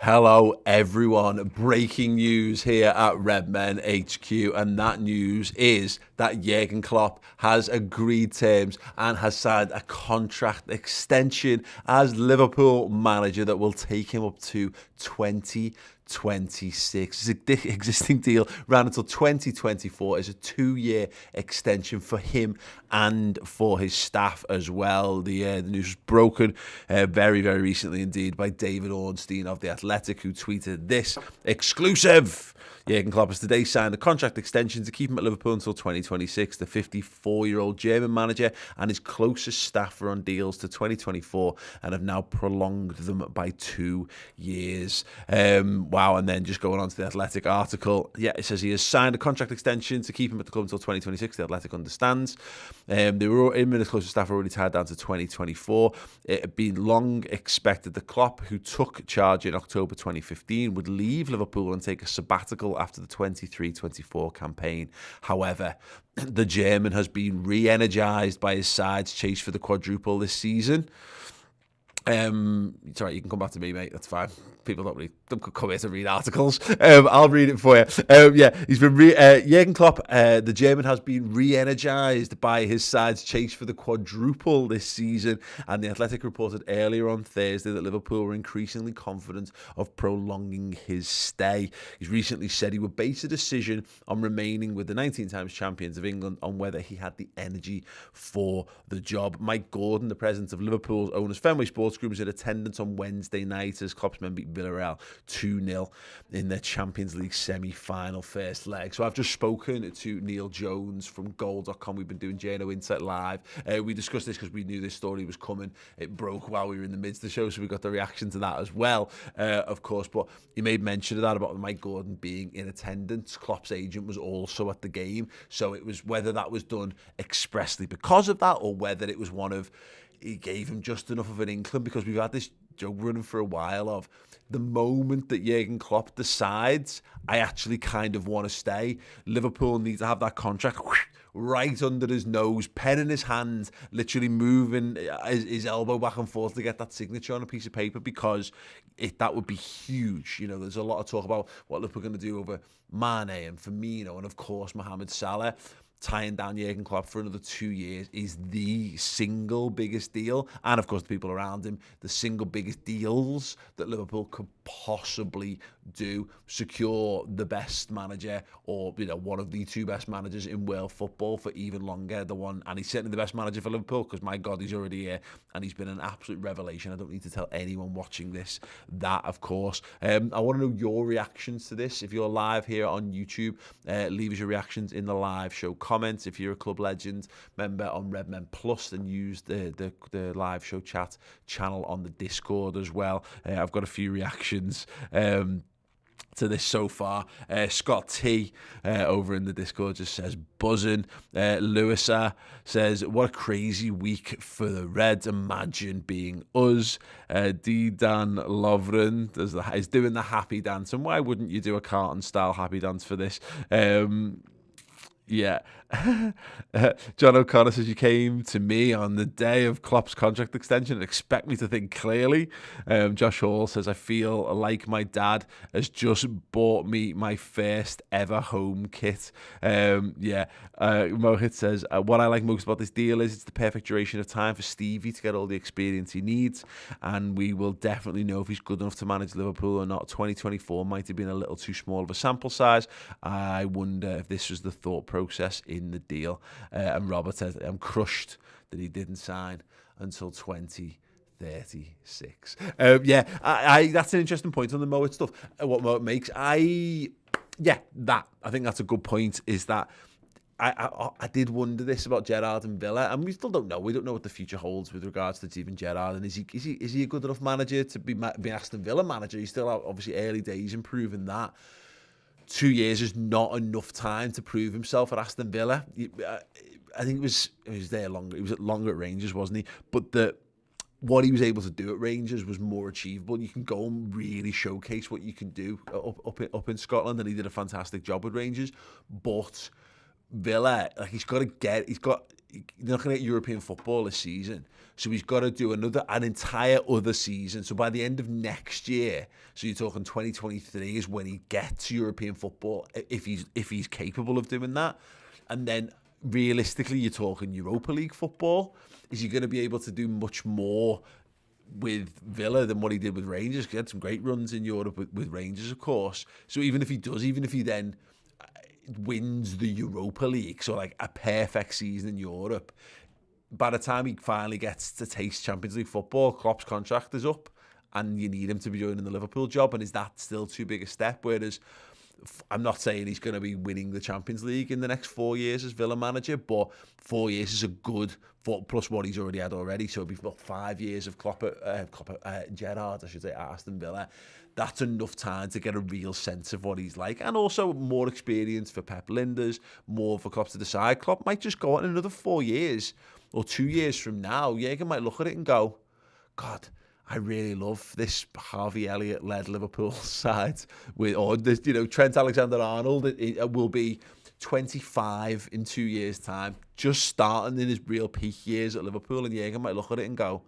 Hello everyone, breaking news here at Redmen HQ, and that news is that Jurgen Klopp has agreed terms and has signed a contract extension as Liverpool manager that will take him up to 2026. His existing deal ran until 2024 is a 2-year extension for him and for his staff as well. The news was broken very recently indeed by David Ornstein of The Athletic, who tweeted this exclusive. Jurgen Klopp has today signed a contract extension to keep him at Liverpool until 2026. The 54-year-old German manager and his closest staff are on deals to 2024 and have now prolonged them by 2 years. Wow, and then just going on to the Athletic article, it says he has signed a contract extension to keep him at the club until 2026. The Athletic understands. Him and his closest staff are already tied down to 2024. It had been long expected that Klopp, who took charge in October 2015, would leave Liverpool and take a sabbatical after the 23-24 campaign. However, the German has been re-energised by his side's chase for the quadruple this season. It's all right, you can come back to me, mate. That's fine. People don't come here to read articles. I'll read it for you. He's been Jurgen Klopp, the German, has been re-energised by his side's chase for the quadruple this season, and the Athletic reported earlier on Thursday that Liverpool were increasingly confident of prolonging his stay. He's recently said he would base a decision on remaining with the 19 times champions of England on whether he had the energy for the job. Mike Gordon, the president of Liverpool's Owners Fenway Sports Group, was in attendance on Wednesday night as Klopp's men beat Villarreal 2-0 in their Champions League semi-final first leg. So I've just spoken to Neil Jones from Goal.com. We've been doing JNO Insight Live. We discussed this because we knew this story was coming. It broke while we were in the midst of the show, so we got the reaction to that as well, of course. But he made mention of that about Mike Gordon being in attendance. Klopp's agent was also at the game, so it was whether that was done expressly because of that or whether it was one of he gave him just enough of an inkling, because we've had this joke running for a while of the moment that Jurgen Klopp decides, I actually kind of want to stay, Liverpool need to have that contract right under his nose, pen in his hand, literally moving his elbow back and forth to get that signature on a piece of paper, because that would be huge. You know, there's a lot of talk about what Liverpool are going to do over Mane and Firmino and, of course, Mohamed Salah. Tying down Jurgen Klopp for another 2 years is the single biggest deal, and of course the people around him, the single biggest deals that Liverpool could possibly do. Secure the best manager, or one of the two best managers in world football for even longer. And he's certainly the best manager for Liverpool, because my God, he's already here and he's been an absolute revelation. I don't need to tell anyone watching this that, of course. I want to know your reactions to this. If you're live here on YouTube, leave us your reactions in the live show comments. If you're a Club Legend member on Redmen Plus, then use the live show chat channel on the Discord as well. I've got a few reactions to this so far. Scott T over in the Discord just says buzzing. Lewisa says, what a crazy week for the Reds, imagine being us. D Dan Lovren is doing the happy dance, and why wouldn't you do a carton style happy dance for this? John O'Connor says, you came to me on the day of Klopp's contract extension and expect me to think clearly. Josh Hall says, I feel like my dad has just bought me my first ever home kit. Mohit says, what I like most about this deal is it's the perfect duration of time for Stevie to get all the experience he needs, and we will definitely know if he's good enough to manage Liverpool or not. 2024 might have been a little too small of a sample size. I wonder if this was the thought process in the deal. And Robert says, I'm crushed that he didn't sign until 2036. That's an interesting point on the Mohit stuff. What Mohit makes, I think that's a good point, is that I did wonder this about Gerrard and Villa, and we still don't know. We don't know what the future holds with regards to Steven Gerrard, and is he a good enough manager to be Aston Villa manager? He's still out, obviously early days in proving that. 2 years is not enough time to prove himself at Aston Villa. I think it was there longer. He was longer at Rangers, wasn't he? But what he was able to do at Rangers was more achievable. You can go and really showcase what you can do up in Scotland, and he did a fantastic job with Rangers. But Villa, you're not going to get European football this season, So he's got to do an entire other season. So by the end of next year, so you're talking 2023 is when he gets European football, if he's capable of doing that. And then realistically, you're talking Europa League football. Is he going to be able to do much more with Villa than what he did with Rangers? He had some great runs in Europe with Rangers, of course. So even if he then wins the Europa League, so like a perfect season in Europe, by the time he finally gets to taste Champions League football, Klopp's contract is up and you need him to be joining the Liverpool job. And is that still too big a step? Whereas I'm not saying he's going to be winning the Champions League in the next 4 years as Villa manager, but 4 years is a good, plus what he's already had already. So it'd be about 5 years of Gerrard, I should say, at Aston Villa. That's enough time to get a real sense of what he's like. And also more experience for Pep Linders, more for Klopp to decide. Klopp might just go on another 4 years or 2 years from now. Jurgen might look at it and go, God, I really love this Harvey Elliott-led Liverpool side. Trent Alexander-Arnold it will be 25 in 2 years' time, just starting in his real peak years at Liverpool, and Jurgen might look at it and go,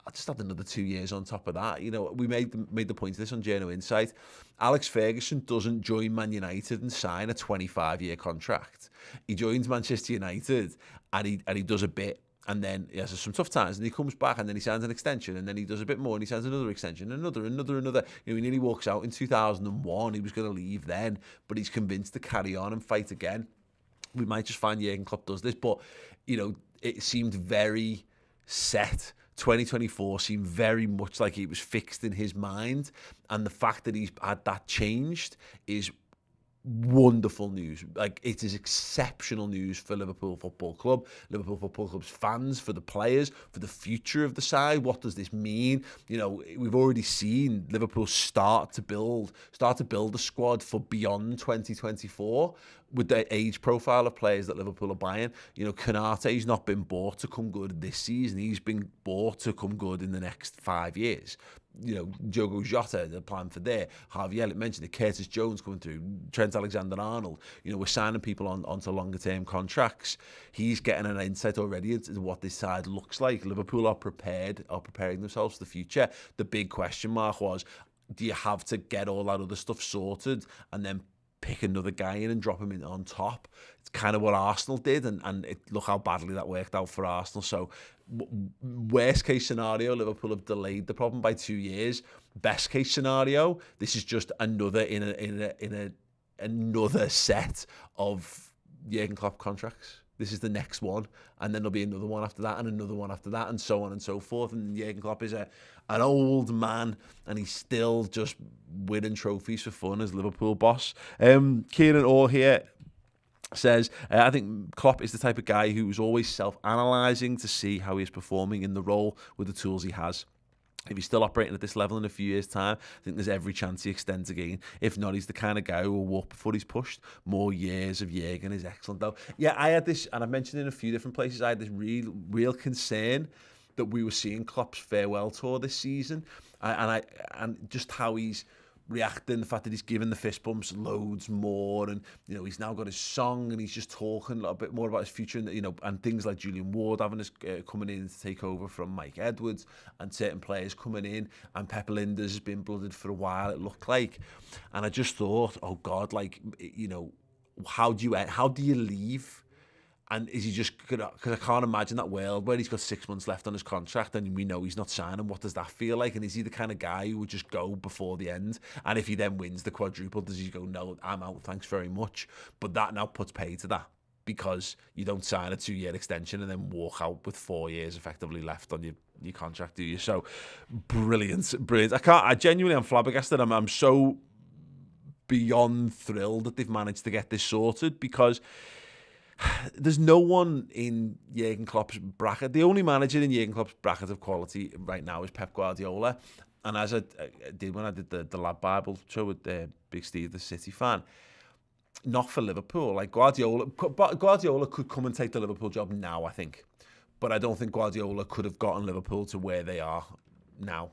I'll just add another 2 years on top of that. We made the point of this on Journal Insight. Alex Ferguson doesn't join Man United and sign a 25-year contract. He joins Manchester United and he does a bit, and then he has some tough times, and he comes back, and then he signs an extension, and then he does a bit more, and he signs another extension, another. He nearly walks out in 2001. He was going to leave then, but he's convinced to carry on and fight again. We might just find Jurgen Klopp does this, but it seemed very set. 2024 seemed very much like it was fixed in his mind, and the fact that he's had that changed is wonderful news. Like, it is exceptional news for Liverpool Football Club, Liverpool Football Club's fans, for the players, for the future of the side. What does this mean? We've already seen Liverpool start to build a squad for beyond 2024 with the age profile of players that Liverpool are buying. Konate's not been bought to come good this season. He's been bought to come good in the next 5 years. Diogo Jota, the plan for there. Harvey Elliott mentioned it. Curtis Jones coming through. Trent Alexander-Arnold. We're signing people onto longer-term contracts. He's getting an insight already into what this side looks like. Liverpool are preparing themselves for the future. The big question mark was, do you have to get all that other stuff sorted and then pick another guy in and drop him in on top? It's kind of what Arsenal did, and look how badly that worked out for Arsenal. So worst case scenario, Liverpool have delayed the problem by 2 years. Best case scenario, this is just another in another set of Jurgen Klopp contracts. This is the next one, and then there'll be another one after that, and another one after that, and so on and so forth. And Jurgen Klopp is an old man, and he's still just winning trophies for fun as Liverpool boss. Kieran Orr here says, I think Klopp is the type of guy who's always self-analysing to see how he's performing in the role with the tools he has. If he's still operating at this level in a few years' time, I think there's every chance he extends again. If not, he's the kind of guy who will walk before he's pushed. More years of Jurgen is excellent, though. Yeah, I had this, and I've mentioned it in a few different places, I had this real concern that we were seeing Klopp's farewell tour this season, and just how he's reacting, the fact that he's given the fist bumps loads more, and he's now got his song, and he's just talking a little bit more about his future, and and things like Julian Ward having us coming in to take over from Mike Edwards, and certain players coming in, and Pep Linders has been blooded for a while, it looked like, and I just thought, oh God, how do you leave? And is he just gonna? Because I can't imagine that world where he's got 6 months left on his contract and we know he's not signing. What does that feel like? And is he the kind of guy who would just go before the end? And if he then wins the quadruple, does he go, no, I'm out, thanks very much? But that now puts pay to that, because you don't sign a 2-year extension and then walk out with 4 years effectively left on your contract, do you? So brilliant. I genuinely am flabbergasted. I'm so beyond thrilled that they've managed to get this sorted, because there's no one in Jurgen Klopp's bracket. The only manager in Jurgen Klopp's bracket of quality right now is Pep Guardiola. And as I did when I did the Lad Bible show with Big Steve, the City fan, not for Liverpool. Like Guardiola could come and take the Liverpool job now, I think. But I don't think Guardiola could have gotten Liverpool to where they are now,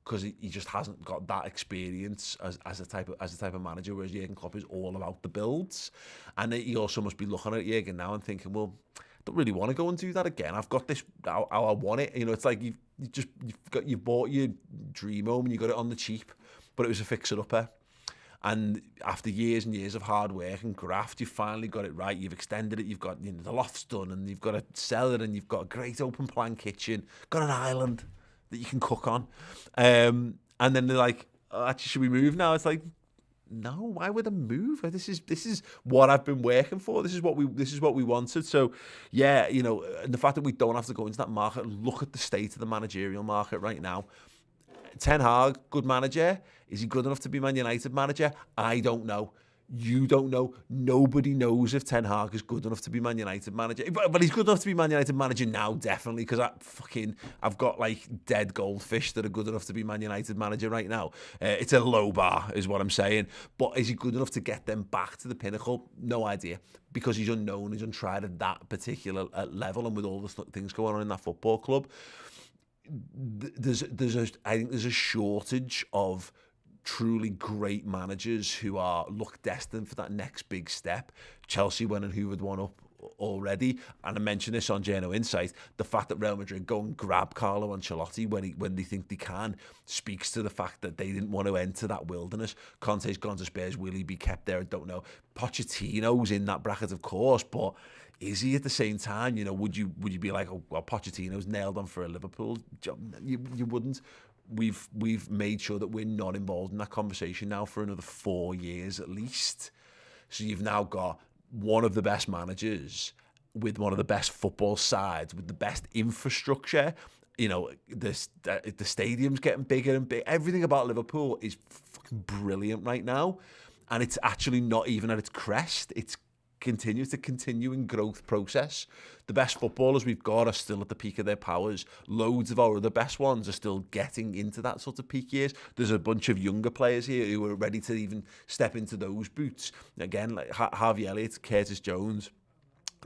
because he just hasn't got that experience as a type of manager, whereas Jurgen Klopp is all about the builds. And he also must be looking at Jurgen now and thinking, well, don't really want to go and do that again. I've got this how I want it. You know, it's like you've bought your dream home and you got it on the cheap, but it was a fixer-upper. And after years and years of hard work and graft, you've finally got it right. You've extended it. You've got, you know, the loft's done, and you've got a cellar, and you've got a great open plan kitchen. Got an island that you can cook on. And then they're like, oh, actually, should we move now? It's like, no, why would I move? This is what I've been working for. This is what we wanted. So yeah, you know, and the fact that we don't have to go into that market, look at the state of the managerial market right now. Ten Hag, good manager. Is he good enough to be Man United manager? I don't know. You don't know. Nobody knows if Ten Hag is good enough to be Man United manager. But he's good enough to be Man United manager now, definitely, because I've got like dead goldfish that are good enough to be Man United manager right now. It's a low bar, is what I'm saying. But is he good enough to get them back to the pinnacle? No idea, because he's unknown, he's untried at that particular level, and with all the things going on in that football club. I think there's a shortage of truly great managers who are destined for that next big step. Chelsea went and hoovered one up already, and I mentioned this on Journo Insight. The fact that Real Madrid go and grab Carlo Ancelotti when they think they can speaks to the fact that they didn't want to enter that wilderness. Conte's gone to Spurs. Will he be kept there? I don't know. Pochettino's in that bracket, of course, but is he at the same time? You know, would you be like, oh, well, Pochettino's nailed on for a Liverpool job? You wouldn't. We've made sure that we're not involved in that conversation now for another 4 years at least. So you've now got one of the best managers with one of the best football sides with the best infrastructure. You know, the stadium's getting bigger and bigger. Everything about Liverpool is fucking brilliant right now, and it's actually not even at its crest. It's continuing growth process. The best footballers we've got are still at the peak of their powers. Loads of our other best ones are still getting into that sort of peak years. There's a bunch of younger players here who are ready to even step into those boots. Again, like Harvey Elliott, Curtis Jones,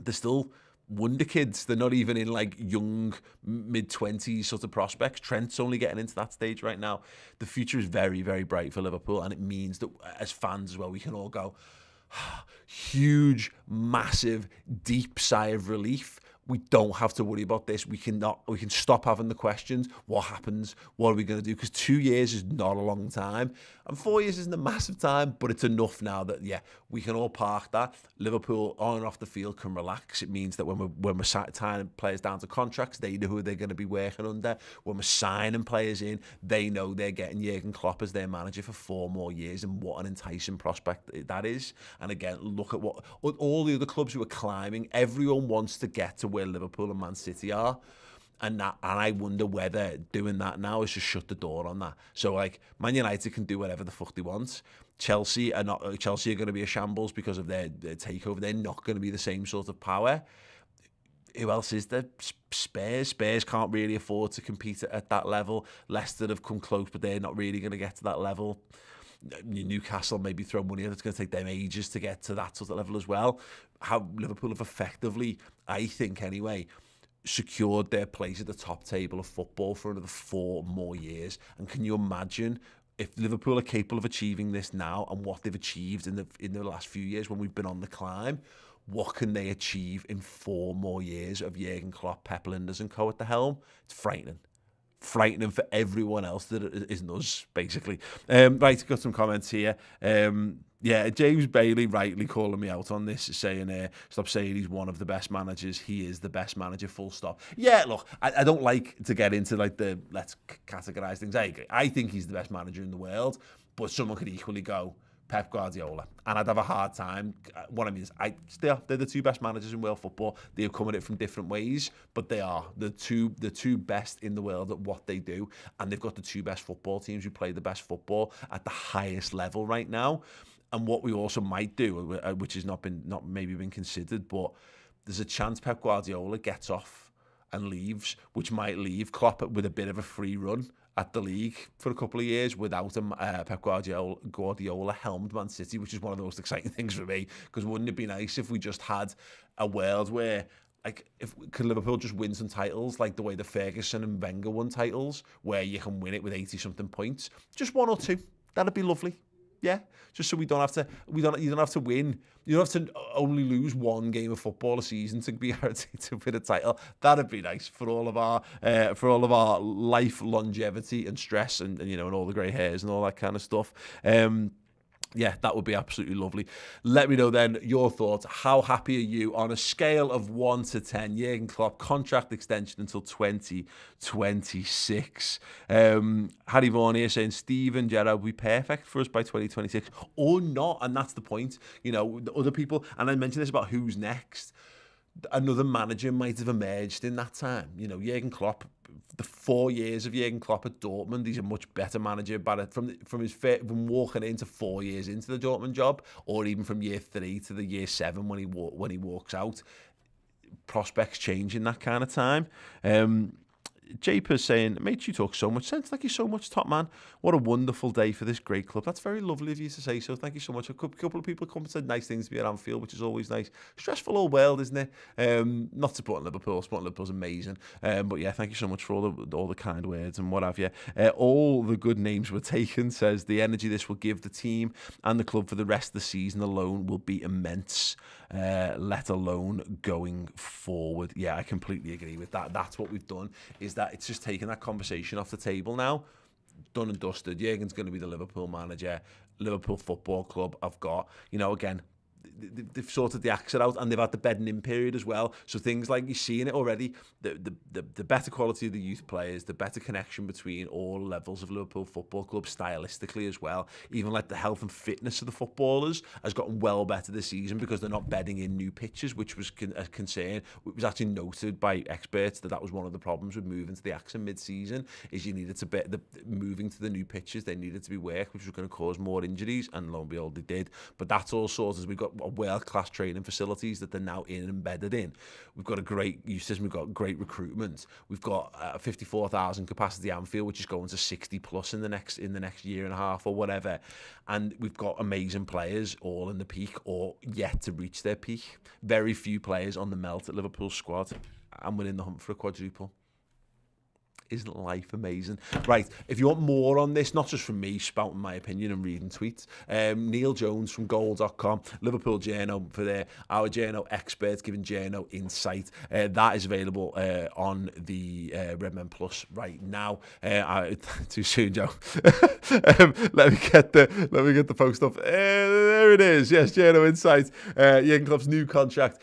they're still wonder kids. They're not even in like young mid-20s sort of prospects. Trent's only getting into that stage right now. The future is very, very bright for Liverpool, and it means that as fans as well, we can all go, huge, massive, deep sigh of relief. We don't have to worry about this. We can stop having the questions. What happens? What are we going to do? Because 2 years is not a long time. And 4 years isn't a massive time, but it's enough now that, yeah, we can all park that. Liverpool on and off the field can relax. It means that when we're tying players down to contracts, they know who they're going to be working under. When we're signing players in, they know they're getting Jurgen Klopp as their manager for 4 more years, and what an enticing prospect that is. And again, look at what all the other clubs who are climbing, everyone wants to get to where Liverpool and Man City are, and I wonder whether doing that now is just shut the door on that. So like, Man United can do whatever the fuck they want. Chelsea are going to be a shambles because of their takeover. They're not going to be the same sort of power. Who else is there? Spurs can't really afford to compete at that level. Leicester have come close, but they're not really going to get to that level. Newcastle maybe throw money at it's going to take them ages to get to that sort of level as well. How Liverpool have effectively, I think anyway, secured their place at the top table of football for another 4 more years. And can you imagine if Liverpool are capable of achieving this now and what they've achieved in the last few years when we've been on the climb? What can they achieve in 4 more years of Jurgen Klopp, Pep Linders and co at the helm? It's frightening for everyone else that isn't us, basically. Right, got some comments here. Yeah, James Bailey rightly calling me out on this, saying, stop saying he's one of the best managers. He is the best manager, full stop. Yeah, look, I don't like to get into like the let's categorise things. I agree. I think he's the best manager in the world, but someone could equally go Pep Guardiola, and I'd have a hard time. What I mean is, they're the 2 best managers in world football. They've come at it from different ways, but they are the two best in the world at what they do, and they've got the 2 best football teams who play the best football at the highest level right now. And what we also might do, which has not maybe been considered, but there's a chance Pep Guardiola gets off and leaves, which might leave Klopp with a bit of a free run at the league for a couple of years without Pep Guardiola helmed Man City, which is one of the most exciting things for me, because wouldn't it be nice if we just had a world where, like, could Liverpool just win some titles like the way the Ferguson and Wenger won titles, where you can win it with 80-something points? Just 1 or 2. That'd be lovely. Yeah, just so you don't have to win. You don't have to only lose one game of football a season to be guaranteed to win a title. That'd be nice for all of our life longevity and stress and and all the grey hairs and all that kind of stuff. Yeah, that would be absolutely lovely. Let me know then your thoughts. How happy are you on a scale of 1 to 10? Jurgen Klopp, contract extension until 2026. Harry Vaughan here saying, Stephen Gerrard will be perfect for us by 2026 or not. And that's the point. The other people, and I mentioned this about who's next. Another manager might have emerged in that time. Jurgen Klopp, the 4 years of Jurgen Klopp at Dortmund, he's a much better manager from walking into 4 years into the Dortmund job, or even from year 3 to the year 7 when he walks out. Prospects change in that kind of time. Japer's saying, mate, you talk so much sense. Thank you so much, top man. What a wonderful day for this great club. That's very lovely of you to say so. Thank you so much. A couple of people come and said nice things to me at Anfield, which is always nice. Stressful old world, isn't it? Not supporting Liverpool. Supporting Liverpool's amazing. But yeah, thank you so much for all the kind words and what have you. All the good names were taken, says the energy this will give the team and the club for the rest of the season alone will be immense, let alone going forward. Yeah, I completely agree with that. That's what we've done, is that it's just taking that conversation off the table now. Done and dusted. Jurgen's going to be the Liverpool manager. Liverpool Football Club have got, again, they've sorted the exit out and they've had the bedding in period as well. So things like you're seeing it already, the better quality of the youth players, the better connection between all levels of Liverpool Football Club stylistically as well. Even like the health and fitness of the footballers has gotten well better this season because they're not bedding in new pitches, which was a concern. It was actually noted by experts that was one of the problems with moving to the AXA mid-season, is you needed to moving to the new pitches, they needed to be worked, which was going to cause more injuries, and lo and behold, they did. But that's all sorted as we've got world-class training facilities that they're now embedded in. We've got a great youth system, we've got great recruitment, we've got a 54,000 capacity Anfield, which is going to 60 plus in the next year and a half or whatever, and we've got amazing players all in the peak or yet to reach their peak. Very few players on the melt at Liverpool's squad, and we're in the hunt for a quadruple. Isn't life amazing? Right, if you want more on this, not just from me spouting my opinion and reading tweets, Neil Jones from goal.com, Liverpool Journo for our Journo experts giving Journo insight. That is available on the Redmen Plus right now. Too soon, Joe. Let me get the post up. There it is. Yes, Journo insight. Jurgen Klopp's new contract.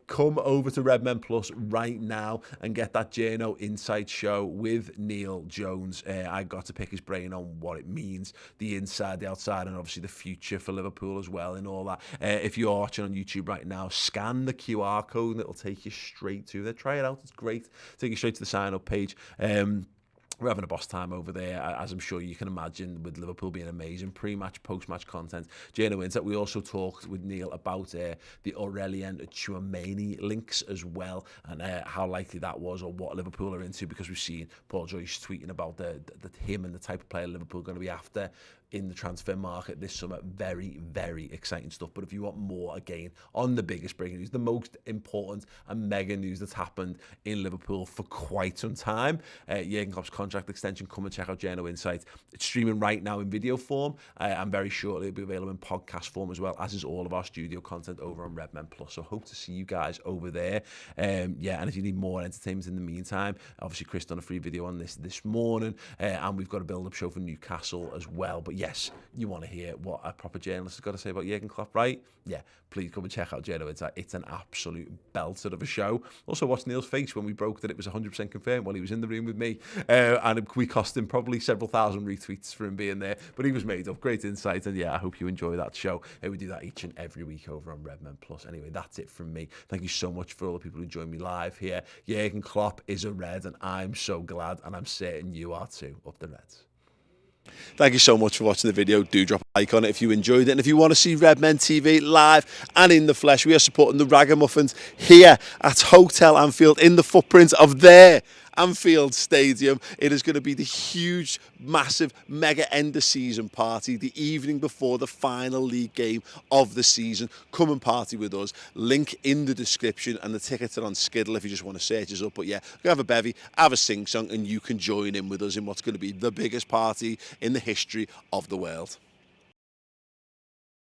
Come over to Redmen Plus right now and get that Journo insight show with Neil Jones. I got to pick his brain on what it means, the inside, the outside, and obviously the future for Liverpool as well and all that. If you're watching on YouTube right now, scan the QR code and it'll take you straight to there. Try it out. It's great. Take you straight to the sign-up page. We're having a boss time over there, as I'm sure you can imagine, with Liverpool being amazing. Pre-match, post-match content. Journo Insight. We also talked with Neil about the Aurelien Tchouameni links as well, and how likely that was, or what Liverpool are into, because we've seen Paul Joyce tweeting about him and the type of player Liverpool are going to be after in the transfer market this summer. Very, very exciting stuff. But if you want more, again, on the biggest breaking news, the most important and mega news that's happened in Liverpool for quite some time, Jurgen Klopp's contract extension, come and check out Journo Insight. It's streaming right now in video form, and very shortly it'll be available in podcast form as well, as is all of our studio content over on Redmen Plus. So hope to see you guys over there. And if you need more entertainment in the meantime, obviously Chris done a free video on this morning, and we've got a build-up show for Newcastle as well. But yes, you want to hear what a proper journalist has got to say about Jurgen Klopp, right? Yeah, please come and check out Journo Insight. It's an absolute belter of a show. Also, watch Neil's face when we broke that it was 100% confirmed when he was in the room with me. And we cost him probably several thousand retweets for him being there. But he was made up. Great insight. And yeah, I hope you enjoy that show. We do that each and every week over on Redmen Plus. Anyway, that's it from me. Thank you so much for all the people who join me live here. Jurgen Klopp is a Red, and I'm so glad, and I'm certain you are too, up the Reds. Thank you so much for watching the video. Do drop a like on it if you enjoyed it. And if you want to see Redmen TV live and in the flesh, we are supporting the Ragamuffins here at Hotel Anfield in the footprint of their Anfield Stadium. It is going to be the huge, massive, mega end of season party the evening before the final league game of the season. Come and party with us. Link in the description, and the tickets are on Skiddle if you just want to search us up. But yeah, go have a bevy, have a sing song, and you can join in with us in what's going to be the biggest party in the history of the world.